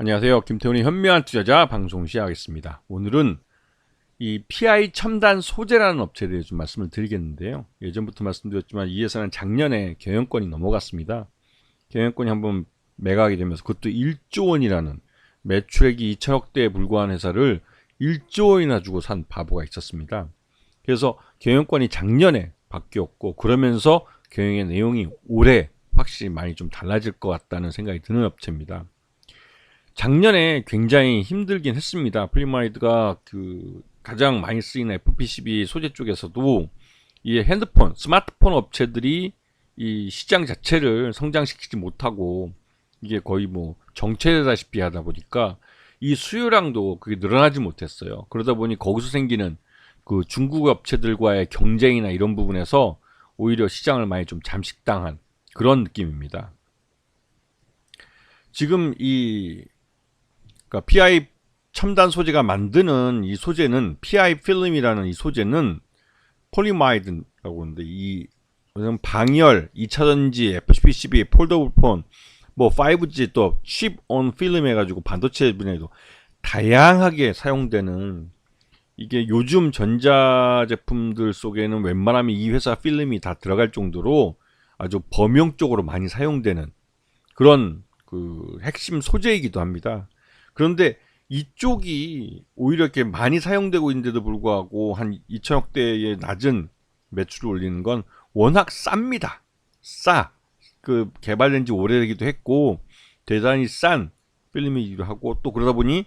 안녕하세요. 김태훈의 현명한 투자자 방송 시작하겠습니다. 오늘은 이 PI 첨단 소재라는 업체에 대해 좀 말씀을 드리겠는데요. 예전부터 말씀드렸지만 이 회사는 작년에 경영권이 넘어갔습니다. 경영권이 한번 매각이 되면서 그것도 1조 원이라는 매출액이 2천억대에 불과한 회사를 1조 원이나 주고 산 바보가 있었습니다. 그래서 경영권이 작년에 바뀌었고 그러면서 경영의 내용이 올해 확실히 많이 좀 달라질 것 같다는 생각이 드는 업체입니다. 작년에 굉장히 힘들긴 했습니다. 폴리마이드가 가장 많이 쓰이는 FPCB 소재 쪽에서도 이 핸드폰, 스마트폰 업체들이 이 시장 자체를 성장시키지 못하고 이게 거의 뭐 정체되다시피 하다 보니까 이 수요량도 그게 늘어나지 못했어요. 그러다 보니 거기서 생기는 그 중국 업체들과의 경쟁이나 이런 부분에서 오히려 시장을 많이 좀 잠식당한 그런 느낌입니다. 지금 그러니까 PI 첨단 소재가 만드는 이 소재는 PI 필름이라는 이 소재는 폴리마이드라고 하는데 이 방열, 2차전지, FPCB, 폴더블 폰, 뭐 5G 또 칩 온 필름 해가지고 반도체 분야에도 다양하게 사용되는 이게 요즘 전자제품들 속에는 웬만하면 이 회사 필름이 다 들어갈 정도로 아주 범용적으로 많이 사용되는 그런 핵심 소재이기도 합니다. 그런데 이쪽이 오히려 이렇게 많이 사용되고 있는데도 불구하고 한 2천억대의 낮은 매출을 올리는 건 워낙 쌉니다. 싸. 개발된 지 오래되기도 했고 대단히 싼 필름이기도 하고 또 그러다 보니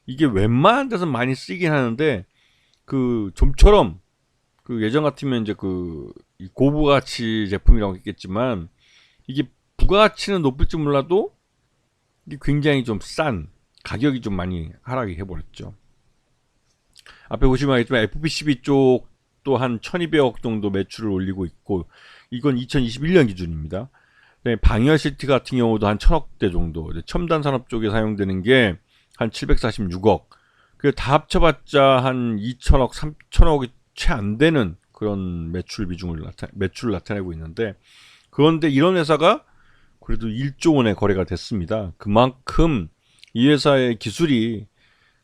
이게 웬만한 데서 많이 쓰이긴 하는데 좀처럼 예전 같으면 이제 이 고부가치 제품이라고 했겠지만 이게 부가가치는 높을지 몰라도 이게 굉장히 좀 싼 가격이 좀 많이 하락이 해버렸죠. 앞에 보시면 알겠지만 FPCB 쪽도 한 1200억 정도 매출을 올리고 있고 이건 2021년 기준입니다. 방열 시트 같은 경우도 한 1000억대 정도, 첨단 산업 쪽에 사용되는 게 한 746억. 다 합쳐봤자 한 2천억, 3천억이 채 안 되는 그런 매출을 나타내고 있는데, 그런데 이런 회사가 그래도 1조 원의 거래가 됐습니다. 그만큼 이 회사의 기술이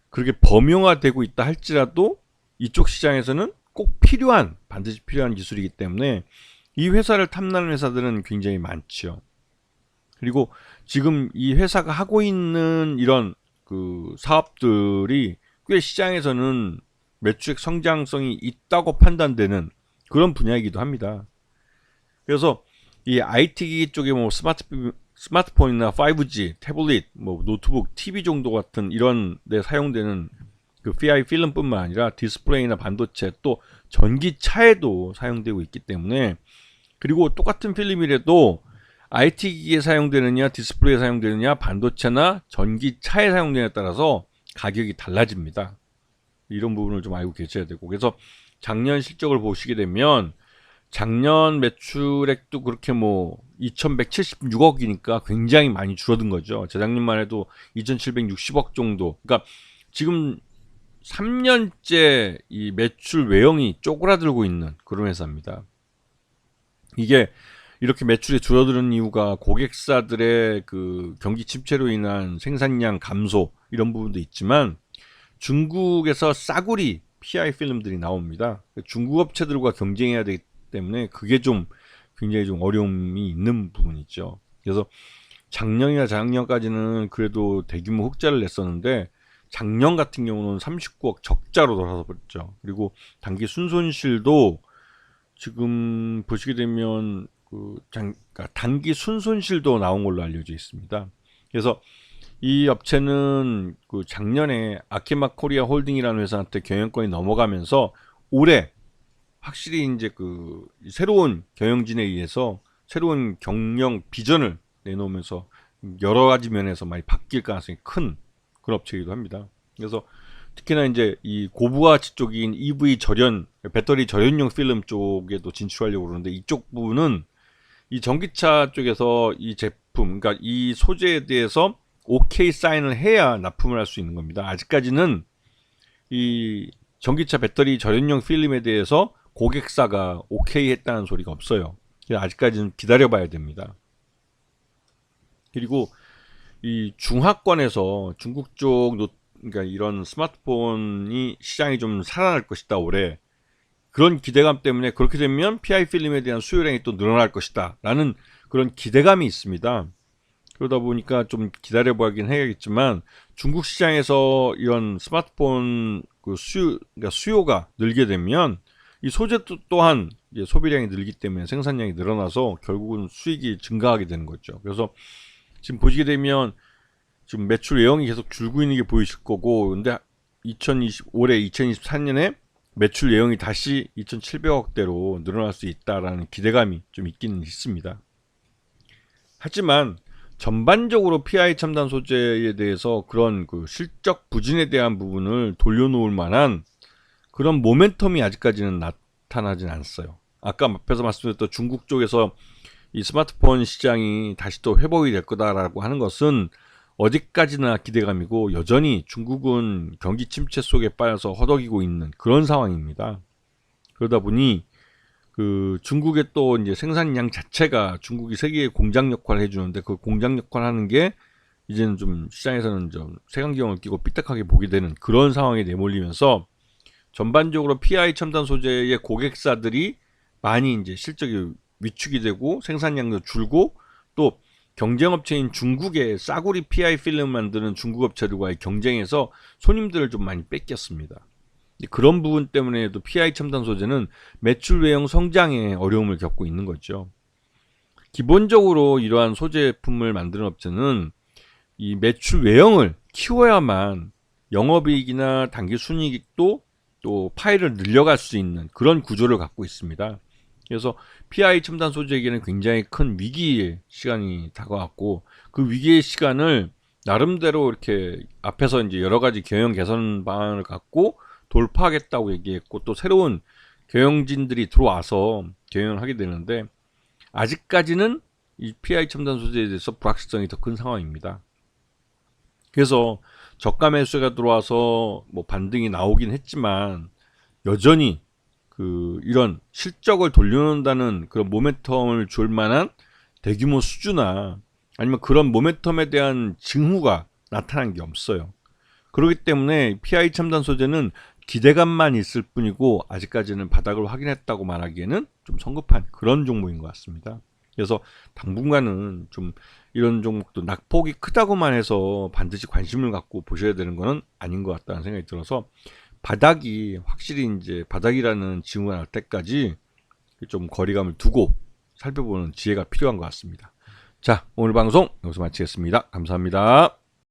그렇게 범용화되고 있다 할지라도 이쪽 시장에서는 반드시 필요한 기술이기 때문에 이 회사를 탐내는 회사들은 굉장히 많죠. 그리고 지금 이 회사가 하고 있는 이런 사업들이 꽤 시장에서는 매출액 성장성이 있다고 판단되는 그런 분야이기도 합니다. 그래서 이 IT 기기 쪽에 뭐 스마트폰이나 5G, 태블릿, 뭐 노트북, TV 정도 같은 이런 데 사용되는 PI 필름뿐만 아니라 디스플레이나 반도체 또 전기차에도 사용되고 있기 때문에 그리고 똑같은 필름이라도 IT 기기에 사용되느냐, 디스플레이에 사용되느냐, 반도체나 전기차에 사용되느냐에 따라서 가격이 달라집니다. 이런 부분을 좀 알고 계셔야 되고 그래서 작년 실적을 보시게 되면 작년 매출액도 그렇게 뭐 2176억이니까 굉장히 많이 줄어든 거죠. 재작년만 해도 2760억 정도. 그러니까 지금 3년째 이 매출 외형이 쪼그라들고 있는 그런 회사입니다. 이게 이렇게 매출이 줄어드는 이유가 고객사들의 경기 침체로 인한 생산량 감소 이런 부분도 있지만 중국에서 싸구리 PI 필름들이 나옵니다. 중국 업체들과 경쟁해야 되기 때문에 그게 좀 굉장히 좀 어려움이 있는 부분이죠. 그래서 작년이나 작년까지는 그래도 대규모 흑자를 냈었는데 작년 같은 경우는 39억 적자로 돌아서 버렸죠. 그리고 단기 순손실도 지금 보시게 되면 그러니까 단기 순손실도 나온 걸로 알려져 있습니다. 그래서 이 업체는 작년에 아키마 코리아 홀딩이라는 회사한테 경영권이 넘어가면서 올해 확실히 이제 새로운 경영진에 의해서 새로운 경영 비전을 내놓으면서 여러 가지 면에서 많이 바뀔 가능성이 큰 그런 업체이기도 합니다. 그래서 특히나 이제 이 고부가치 쪽인 EV 배터리 절연용 필름 쪽에도 진출하려고 그러는데 이쪽 부분은 이 전기차 쪽에서 이 제품, 그러니까 이 소재에 대해서 OK 사인을 해야 납품을 할 수 있는 겁니다. 아직까지는 이 전기차 배터리 절연용 필름에 대해서 고객사가 OK 했다는 소리가 없어요. 아직까지는 기다려봐야 됩니다. 그리고 이 중하권에서 중국 쪽 그러니까 이런 스마트폰이 시장이 좀 살아날 것이다 올해. 그런 기대감 때문에 그렇게 되면 PI 필름에 대한 수요량이 또 늘어날 것이다 라는 그런 기대감이 있습니다. 그러다 보니까 좀 기다려보긴 해야겠지만 중국 시장에서 이런 스마트폰 그 그러니까 수요가 늘게 되면 이 소재 또한 이제 소비량이 늘기 때문에 생산량이 늘어나서 결국은 수익이 증가하게 되는 거죠. 그래서 지금 보시게 되면 지금 매출 외형이 계속 줄고 있는 게 보이실 거고, 근데 올해 2024년에 매출 내용이 다시 2,700억대로 늘어날 수 있다라는 기대감이 좀 있기는 있습니다. 하지만 전반적으로 PI 첨단 소재에 대해서 그런 그 실적 부진에 대한 부분을 돌려놓을 만한 그런 모멘텀이 아직까지는 나타나진 않았어요. 아까 앞에서 말씀드렸던 중국 쪽에서 이 스마트폰 시장이 다시 또 회복이 될 거다라고 하는 것은 어디까지나 기대감이고, 여전히 중국은 경기 침체 속에 빠져서 허덕이고 있는 그런 상황입니다. 그러다 보니 그 중국의 또 이제 생산량 자체가 중국이 세계의 공장 역할을 해주는데, 그 공장 역할을 하는 게 이제는 좀 시장에서는 좀 색안경을 끼고 삐딱하게 보게 되는 그런 상황에 내몰리면서 전반적으로 PI 첨단 소재의 고객사들이 많이 이제 실적이 위축이 되고 생산량도 줄고, 또 경쟁업체인 중국의 싸구리 PI 필름 만드는 중국 업체들과의 경쟁에서 손님들을 좀 많이 뺏겼습니다. 그런 부분 때문에도 PI 첨단 소재는 매출 외형 성장에 어려움을 겪고 있는 거죠. 기본적으로 이러한 소제품을 만드는 업체는 이 매출 외형을 키워야만 영업이익이나 단기 순이익도 또 파일을 늘려갈 수 있는 그런 구조를 갖고 있습니다. 그래서 PI 첨단 소재에게는 굉장히 큰 위기의 시간이 다가왔고, 그 위기의 시간을 나름대로 이렇게 앞에서 이제 여러 가지 경영 개선 방안을 갖고 돌파하겠다고 얘기했고, 또 새로운 경영진들이 들어와서 경영을 하게 되는데, 아직까지는 이 PI 첨단 소재에 대해서 불확실성이 더 큰 상황입니다. 그래서 저가 매수가 들어와서 뭐 반등이 나오긴 했지만, 여전히 그 이런 실적을 돌려놓는다는 그런 모멘텀을 줄 만한 대규모 수주나 아니면 그런 모멘텀에 대한 징후가 나타난 게 없어요. 그렇기 때문에 PI 첨단 소재는 기대감만 있을 뿐이고, 아직까지는 바닥을 확인했다고 말하기에는 좀 성급한 그런 종목인 것 같습니다. 그래서 당분간은 좀 이런 종목도 낙폭이 크다고만 해서 반드시 관심을 갖고 보셔야 되는 것은 아닌 것 같다는 생각이 들어서, 바닥이 확실히 이제 바닥이라는 징후가 날 때까지 좀 거리감을 두고 살펴보는 지혜가 필요한 것 같습니다. 자, 오늘 방송 여기서 마치겠습니다. 감사합니다.